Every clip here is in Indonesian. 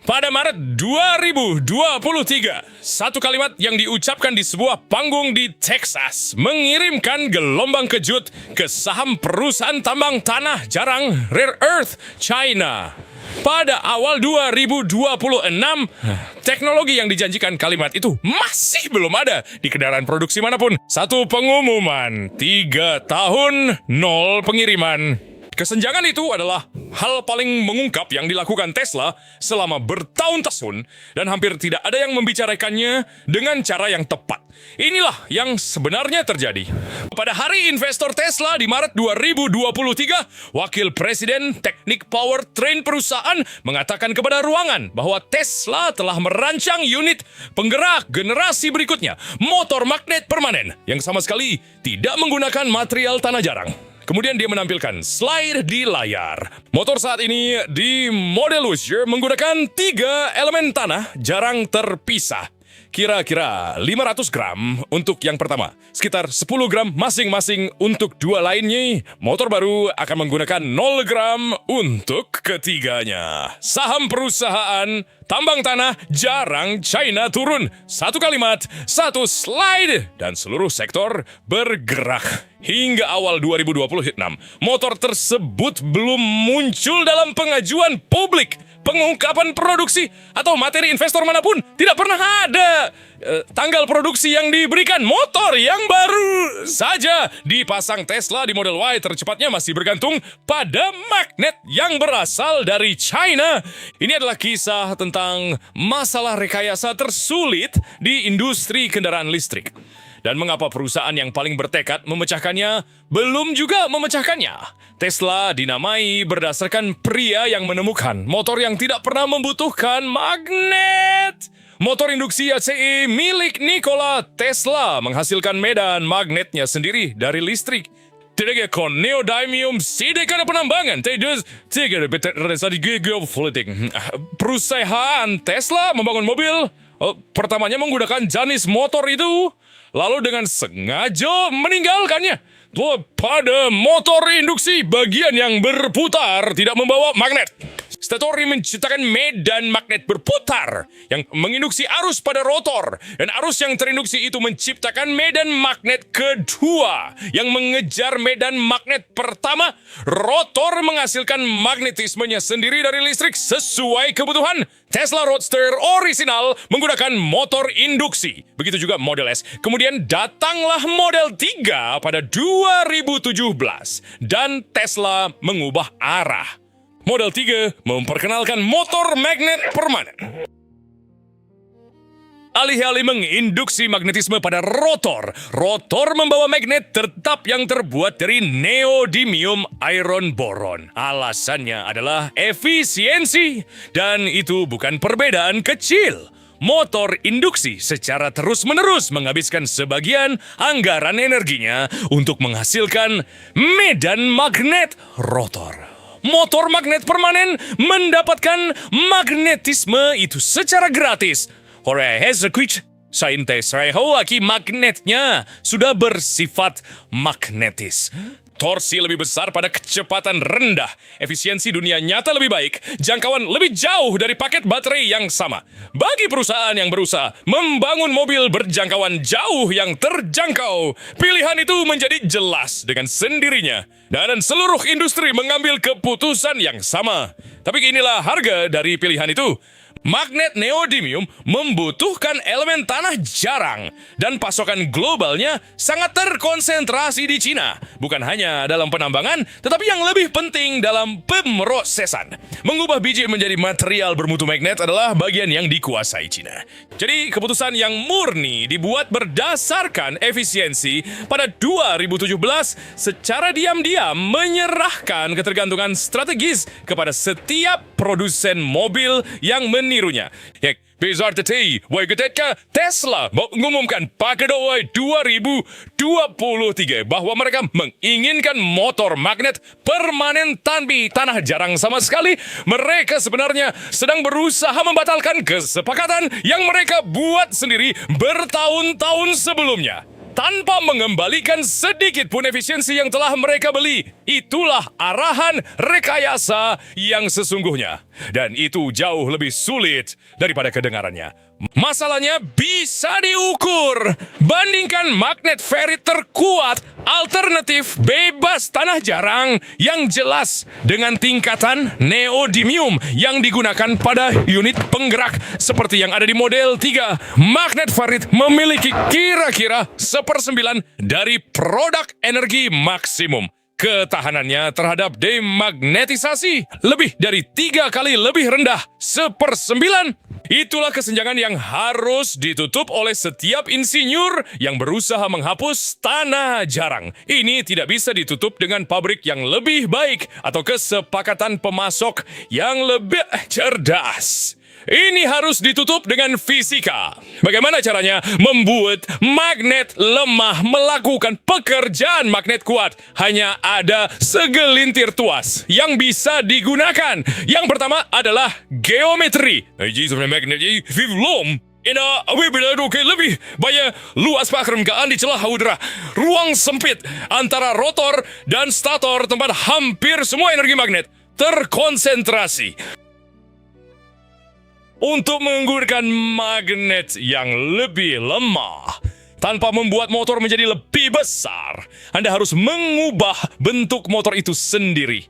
Pada Maret 2023, satu kalimat yang diucapkan di sebuah panggung di Texas mengirimkan gelombang kejut ke saham perusahaan tambang tanah jarang Rare Earth China. Pada awal 2026, teknologi yang dijanjikan kalimat itu masih belum ada di kendaraan produksi manapun. Satu pengumuman, 3 tahun, 0 pengiriman. Kesenjangan itu adalah hal paling mengungkap yang dilakukan Tesla selama bertahun-tahun dan hampir tidak ada yang membicarakannya dengan cara yang tepat. Inilah yang sebenarnya terjadi. Pada hari investor Tesla di Maret 2023, Wakil Presiden Teknik Powertrain perusahaan mengatakan kepada ruangan bahwa Tesla telah merancang unit penggerak generasi berikutnya, motor magnet permanen yang sama sekali tidak menggunakan material tanah jarang. Kemudian dia menampilkan slide di layar. Motor saat ini di model Wish menggunakan 3 elemen tanah jarang terpisah. Kira-kira 500 gram untuk yang pertama, sekitar 10 gram masing-masing untuk 2 lainnya. Motor baru akan menggunakan 0 gram untuk ketiganya. Saham perusahaan tambang tanah jarang China turun. Satu kalimat, satu slide, dan seluruh sektor bergerak. Hingga awal 2026, motor tersebut belum muncul dalam pengajuan publik. Pengungkapan produksi atau materi investor manapun tidak pernah ada. Tanggal produksi yang diberikan, motor yang baru saja dipasang Tesla di Model Y tercepatnya masih bergantung pada magnet yang berasal dari China. Ini adalah kisah tentang masalah rekayasa tersulit di industri kendaraan listrik. Dan mengapa perusahaan yang paling bertekad memecahkannya belum juga memecahkannya? Tesla dinamai berdasarkan pria yang menemukan motor yang tidak pernah membutuhkan magnet. Motor induksi ACE milik Nikola Tesla menghasilkan medan magnetnya sendiri dari listrik. Tidak kon neodymium sidik karena penambangan. Perusahaan Tesla membangun mobil pertamanya menggunakan jenis motor itu, lalu dengan sengaja meninggalkannya. Pada motor induksi, bagian yang berputar tidak membawa magnet. Stator menciptakan medan magnet berputar yang menginduksi arus pada rotor. Dan arus yang terinduksi itu menciptakan medan magnet kedua yang mengejar medan magnet pertama. Rotor menghasilkan magnetismenya sendiri dari listrik sesuai kebutuhan. Tesla Roadster orisinal menggunakan motor induksi. Begitu juga Model S. Kemudian datanglah Model 3 pada 2017. Dan Tesla mengubah arah. Model 3 memperkenalkan motor magnet permanen. Alih-alih menginduksi magnetisme pada rotor, rotor membawa magnet tetap yang terbuat dari neodymium iron boron. Alasannya adalah efisiensi, dan itu bukan perbedaan kecil. Motor induksi secara terus-menerus menghabiskan sebagian anggaran energinya untuk menghasilkan medan magnet rotor. Motor magnet permanen mendapatkan magnetisme itu secara gratis. Magnetnya sudah bersifat magnetis. Torsi lebih besar pada kecepatan rendah, efisiensi dunia nyata lebih baik, jangkauan lebih jauh dari paket baterai yang sama. Bagi perusahaan yang berusaha membangun mobil berjangkauan jauh yang terjangkau, pilihan itu menjadi jelas dengan sendirinya. Dan seluruh industri mengambil keputusan yang sama. Tapi inilah harga dari pilihan itu. Magnet neodymium membutuhkan elemen tanah jarang dan pasokan globalnya sangat terkonsentrasi di Cina. Bukan hanya dalam penambangan, tetapi yang lebih penting dalam pemrosesan. Mengubah biji menjadi material bermutu magnet adalah bagian yang dikuasai Cina. Jadi keputusan yang murni dibuat berdasarkan efisiensi pada 2017 secara diam-diam menyerahkan ketergantungan strategis kepada setiap produsen mobil yang menirunya. Besar teti, ketika Tesla mengumumkan pada 2023 bahwa mereka menginginkan motor magnet permanen tanpa tanah jarang sama sekali, mereka sebenarnya sedang berusaha membatalkan kesepakatan yang mereka buat sendiri bertahun-tahun sebelumnya. Tanpa mengembalikan sedikit pun efisiensi yang telah mereka beli. Itulah arahan rekayasa yang sesungguhnya. Dan itu jauh lebih sulit daripada kedengarannya. Masalahnya bisa diukur. Bandingkan magnet ferit terkuat alternatif bebas tanah jarang yang jelas dengan tingkatan neodymium yang digunakan pada unit penggerak seperti yang ada di model 3. Magnet ferit memiliki kira-kira 1/9 dari produk energi maksimum. Ketahanannya terhadap demagnetisasi lebih dari 3 kali lebih rendah, 1/9. Itulah kesenjangan yang harus ditutup oleh setiap insinyur yang berusaha menghapus tanah jarang. Ini tidak bisa ditutup dengan pabrik yang lebih baik atau kesepakatan pemasok yang lebih cerdas. Ini harus ditutup dengan fisika. Bagaimana caranya membuat magnet lemah melakukan pekerjaan magnet kuat? Hanya ada segelintir tuas yang bisa digunakan. Yang pertama adalah geometri. Magnet Vivlom. Lebih banyak luas permukaan di celah udara. Ruang sempit antara rotor dan stator tempat hampir semua energi magnet terkonsentrasi. Untuk menggunakan magnet yang lebih lemah tanpa membuat motor menjadi lebih besar, Anda harus mengubah bentuk motor itu sendiri.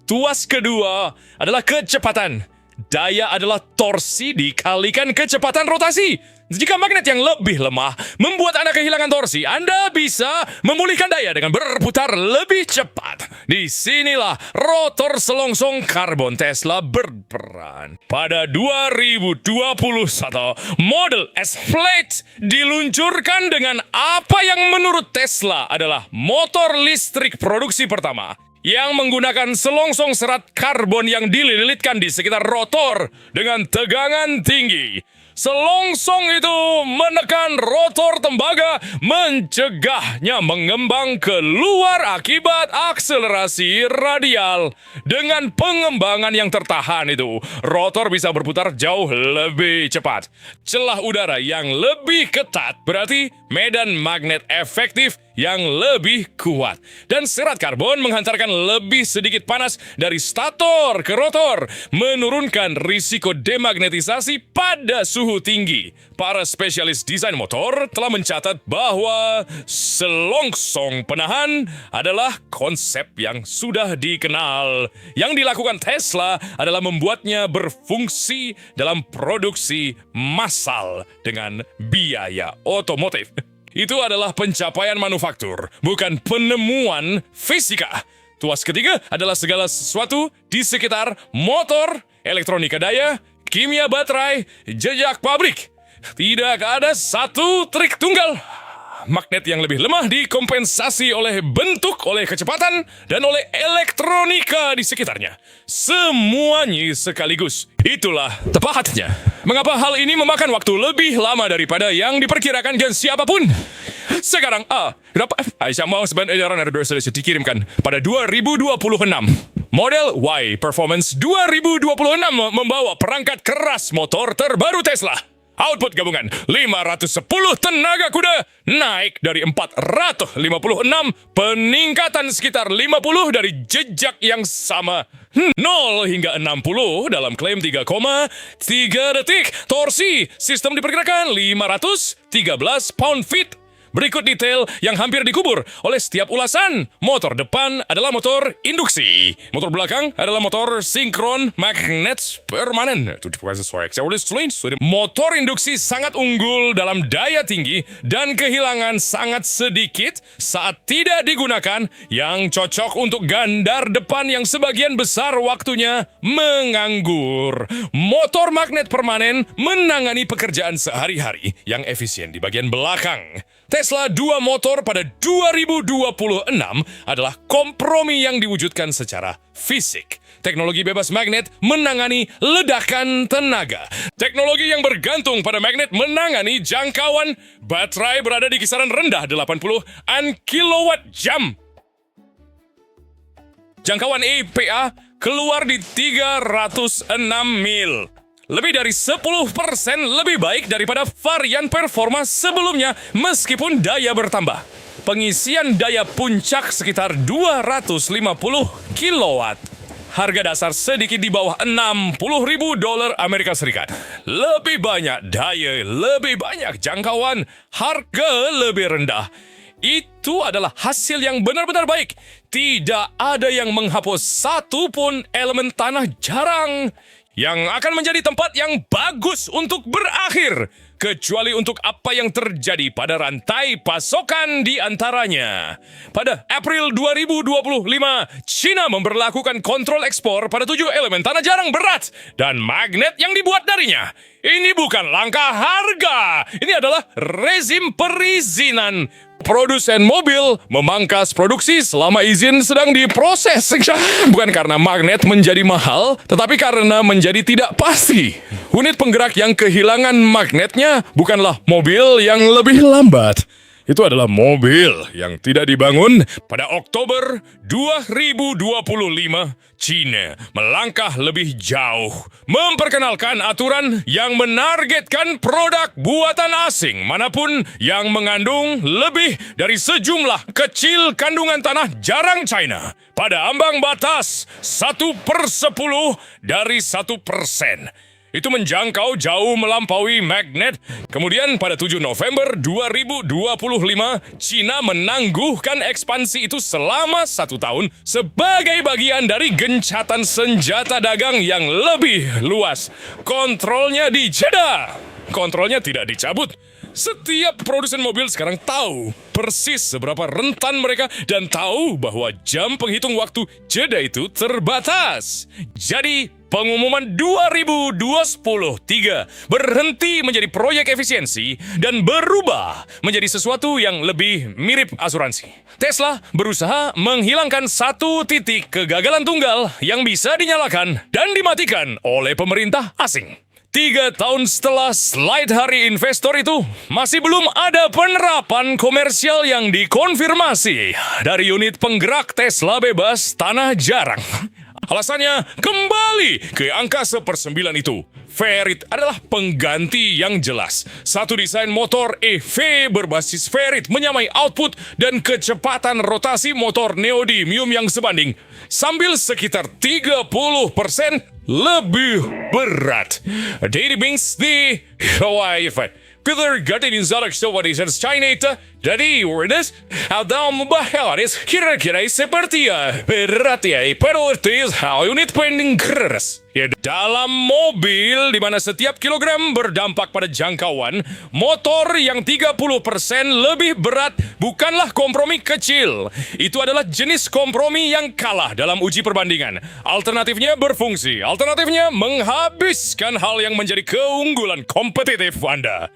Tuas kedua adalah kecepatan. Daya adalah torsi dikalikan kecepatan rotasi. Jika magnet yang lebih lemah membuat Anda kehilangan torsi, Anda bisa memulihkan daya dengan berputar lebih cepat. Disinilah rotor selongsong karbon Tesla berperan. Pada 2021, Model S Plaid diluncurkan dengan apa yang menurut Tesla adalah motor listrik produksi pertama yang menggunakan selongsong serat karbon yang dililitkan di sekitar rotor dengan tegangan tinggi. Selongsong itu menekan rotor tembaga, mencegahnya mengembang keluar akibat akselerasi radial. Dengan pengembangan yang tertahan itu, rotor bisa berputar jauh lebih cepat. Celah udara yang lebih ketat berarti medan magnet efektif yang lebih kuat. Dan serat karbon menghantarkan lebih sedikit panas dari stator ke rotor, menurunkan risiko demagnetisasi pada suhu tinggi. Para spesialis desain motor telah mencatat bahwa selongsong penahan adalah konsep yang sudah dikenal. Yang dilakukan Tesla adalah membuatnya berfungsi dalam produksi massal dengan biaya otomotif. Itu adalah pencapaian manufaktur, bukan penemuan fisika. Tuas ketiga adalah segala sesuatu di sekitar motor, elektronika daya, kimia baterai, jejak pabrik. Tidak ada satu trik tunggal. Magnet yang lebih lemah dikompensasi oleh bentuk, oleh kecepatan, dan oleh elektronika di sekitarnya. Semuanya sekaligus. Itulah tepatnya mengapa hal ini memakan waktu lebih lama daripada yang diperkirakan gen siapapun. Sekarang, kenapa Aisyah mau sebenarnya sudah dikirimkan pada 2026. Model Y Performance 2026 membawa perangkat keras motor terbaru Tesla. Output gabungan 510 tenaga kuda naik dari 456, peningkatan sekitar 50 dari jejak yang sama. 0 hingga 60 dalam klaim 3,3 detik. Torsi sistem diperkirakan 513 pound-feet. Berikut detail yang hampir dikubur oleh setiap ulasan. Motor depan adalah motor induksi. Motor belakang adalah motor sinkron magnet permanen. Motor induksi sangat unggul dalam daya tinggi dan kehilangan sangat sedikit saat tidak digunakan, yang cocok untuk gandar depan yang sebagian besar waktunya menganggur. Motor magnet permanen menangani pekerjaan sehari-hari yang efisien di bagian belakang. Tesla 2 motor pada 2026 adalah kompromi yang diwujudkan secara fisik. Teknologi bebas magnet menangani ledakan tenaga. Teknologi yang bergantung pada magnet menangani jangkauan baterai berada di kisaran rendah 80-an kWh. Jangkauan EPA keluar di 306 mil. Lebih dari 10% lebih baik daripada varian performa sebelumnya meskipun daya bertambah. Pengisian daya puncak sekitar 250 kW. harga dasar sedikit di bawah $60.000 Amerika Serikat. Lebih banyak daya, lebih banyak jangkauan, harga lebih rendah. Itu adalah hasil yang benar-benar baik. Tidak ada yang menghapus satu pun elemen tanah jarang yang akan menjadi tempat yang bagus untuk berakhir, kecuali untuk apa yang terjadi pada rantai pasokan di antaranya. Pada April 2025, China memberlakukan kontrol ekspor pada 7 elemen tanah jarang berat dan magnet yang dibuat darinya. Ini bukan langkah harga, ini adalah rezim perizinan. Produsen mobil memangkas produksi selama izin sedang diproses. Bukan karena magnet menjadi mahal, tetapi karena menjadi tidak pasti. Unit penggerak yang kehilangan magnetnya bukanlah mobil yang lebih lambat. Itu adalah mobil yang tidak dibangun. Pada Oktober 2025, China melangkah lebih jauh, memperkenalkan aturan yang menargetkan produk buatan asing manapun yang mengandung lebih dari sejumlah kecil kandungan tanah jarang China pada ambang batas 1/10 dari 1%. Itu menjangkau jauh melampaui magnet. Kemudian pada 7 November 2025, China menangguhkan ekspansi itu selama 1 tahun sebagai bagian dari gencatan senjata dagang yang lebih luas. Kontrolnya di Jeddah. Kontrolnya tidak dicabut. Setiap produsen mobil sekarang tahu persis seberapa rentan mereka dan tahu bahwa jam penghitung waktu Jeddah itu terbatas. Jadi, pengumuman 2023 berhenti menjadi proyek efisiensi dan berubah menjadi sesuatu yang lebih mirip asuransi. Tesla berusaha menghilangkan satu titik kegagalan tunggal yang bisa dinyalakan dan dimatikan oleh pemerintah asing. 3 tahun setelah slide hari investor itu, masih belum ada penerapan komersial yang dikonfirmasi dari unit penggerak Tesla bebas tanah jarang. Alasannya kembali ke angka 1/9 itu. Ferrit adalah pengganti yang jelas. Satu desain motor EV berbasis ferrit menyamai output dan kecepatan rotasi motor neodymium yang sebanding, sambil sekitar 30% lebih berat. Daily Binks di Hawaii Fight. Peter Garten instalak Sowadisans China itu. Jadi, Wardes, ada membahas kira-kira seperti ya. Berat ya, pero itu unit pending keras. Ya, dalam mobil di mana setiap kilogram berdampak pada jangkauan, motor yang 30% lebih berat bukanlah kompromi kecil. Itu adalah jenis kompromi yang kalah dalam uji perbandingan. Alternatifnya berfungsi, alternatifnya menghabiskan hal yang menjadi keunggulan kompetitif Anda.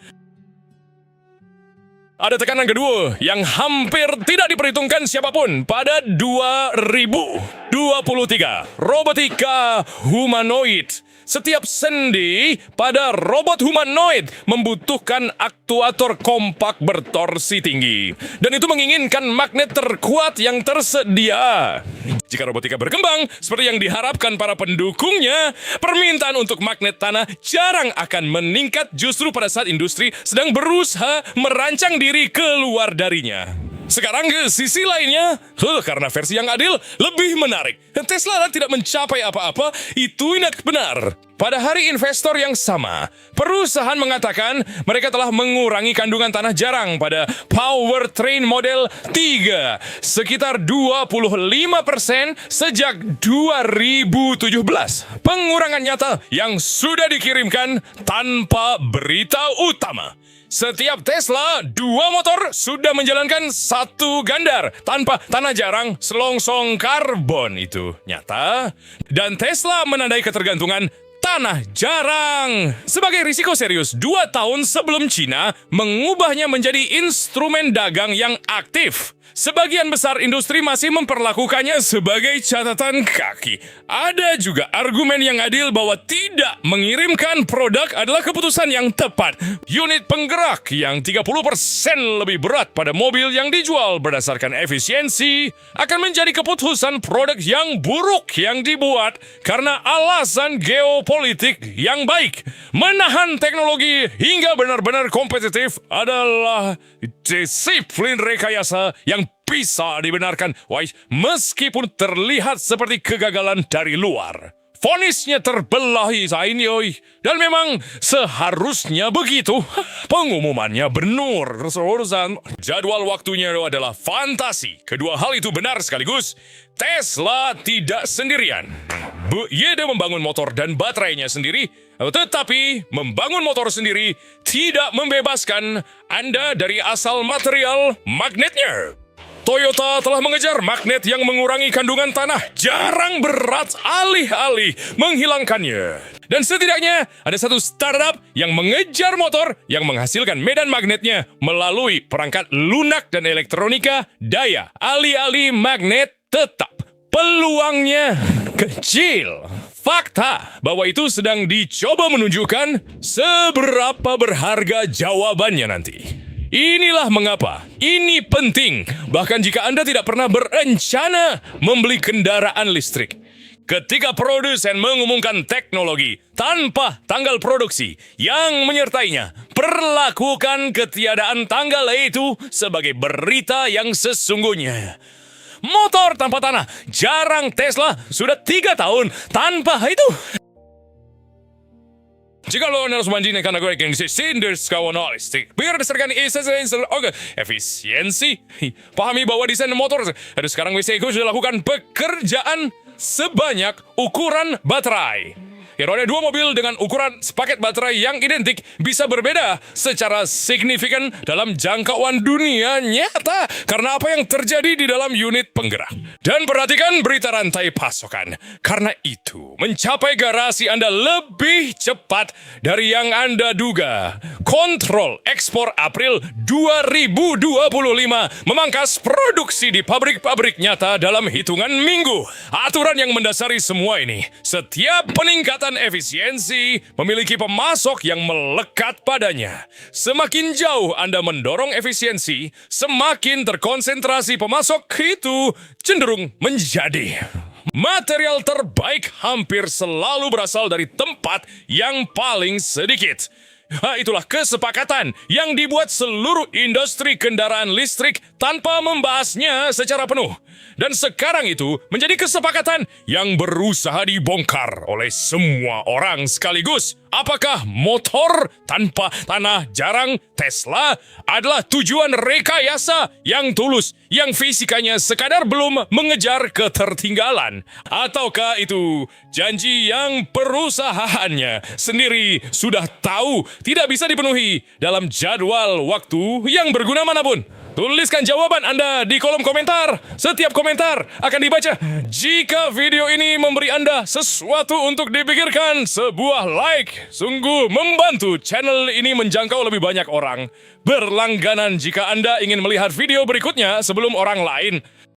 Ada tekanan kedua yang hampir tidak diperhitungkan siapapun pada 2023. Robotika humanoid. Setiap sendi pada robot humanoid membutuhkan aktuator kompak bertorsi tinggi. Dan itu menginginkan magnet terkuat yang tersedia. Jika robotika berkembang seperti yang diharapkan para pendukungnya, permintaan untuk magnet tanah jarang akan meningkat justru pada saat industri sedang berusaha merancang diri keluar darinya. Sekarang ke sisi lainnya, karena versi yang adil lebih menarik. Tesla tidak mencapai apa-apa, itu tidak benar. Pada hari investor yang sama, perusahaan mengatakan mereka telah mengurangi kandungan tanah jarang pada powertrain model 3 sekitar 25% sejak 2017. Pengurangan nyata yang sudah dikirimkan tanpa berita utama. Setiap Tesla, 2 motor sudah menjalankan 1 gandar tanpa tanah jarang selongsong karbon itu nyata. Dan Tesla menandai ketergantungan tanah jarang sebagai risiko serius 2 tahun sebelum China mengubahnya menjadi instrumen dagang yang aktif. Sebagian besar industri masih memperlakukannya sebagai catatan kaki. Ada juga argumen yang adil bahwa tidak mengirimkan produk adalah keputusan yang tepat. Unit penggerak yang 30% lebih berat pada mobil yang dijual berdasarkan efisiensi akan menjadi keputusan produk yang buruk yang dibuat karena alasan geopolitik politik yang baik. Menahan teknologi hingga benar-benar kompetitif adalah disiplin rekayasa yang bisa dibenarkan, meskipun terlihat seperti kegagalan dari luar. Vonisnya terbelah yoi. Dan memang seharusnya begitu. Pengumumannya benar. Jadwal waktunya adalah fantasi. Kedua hal itu benar sekaligus. Tesla tidak sendirian. Dia membangun motor dan baterainya sendiri. Tetapi membangun motor sendiri tidak membebaskan Anda dari asal material magnetnya. Toyota telah mengejar magnet yang mengurangi kandungan tanah, jarang berat, alih-alih menghilangkannya. Dan setidaknya ada satu startup yang mengejar motor yang menghasilkan medan magnetnya melalui perangkat lunak dan elektronika daya, alih-alih magnet tetap. Peluangnya kecil. Fakta bahwa itu sedang dicoba menunjukkan seberapa berharga jawabannya nanti. Inilah mengapa ini penting, bahkan jika Anda tidak pernah berencana membeli kendaraan listrik. Ketika produsen mengumumkan teknologi tanpa tanggal produksi yang menyertainya, perlakukan ketiadaan tanggal itu sebagai berita yang sesungguhnya. Motor tanpa tanah, jarang. Tesla sudah 3 tahun tanpa itu. Jika lo harus bandingkan kategori yang disinders kawan listrik, berdasarkan efisiensi, pahami bahwa desain motor sekarang WC sudah lakukan pekerjaan sebanyak ukuran baterai. Ada 2 mobil dengan ukuran sepaket baterai yang identik bisa berbeda secara signifikan dalam jangkauan dunia nyata karena apa yang terjadi di dalam unit penggerak. Dan perhatikan berita rantai pasokan. Karena itu, mencapai garasi Anda lebih cepat dari yang Anda duga. Kontrol ekspor April 2025 memangkas produksi di pabrik-pabrik nyata dalam hitungan minggu. Aturan yang mendasari semua ini, setiap peningkatan efisiensi memiliki pemasok yang melekat padanya. Semakin jauh Anda mendorong efisiensi, semakin terkonsentrasi pemasok itu cenderung menjadi. Material terbaik hampir selalu berasal dari tempat yang paling sedikit. Itulah kesepakatan yang dibuat seluruh industri kendaraan listrik tanpa membahasnya secara penuh. Dan sekarang itu menjadi kesepakatan yang berusaha dibongkar oleh semua orang sekaligus. Apakah motor tanpa tanah jarang Tesla adalah tujuan rekayasa yang tulus, yang fisikanya sekadar belum mengejar ketertinggalan? Ataukah itu janji yang perusahaannya sendiri sudah tahu tidak bisa dipenuhi dalam jadwal waktu yang berguna manapun? Tuliskan jawaban Anda di kolom komentar. Setiap komentar akan dibaca. Jika video ini memberi Anda sesuatu untuk dipikirkan, sebuah like sungguh membantu channel ini menjangkau lebih banyak orang. Berlangganan jika Anda ingin melihat video berikutnya sebelum orang lain.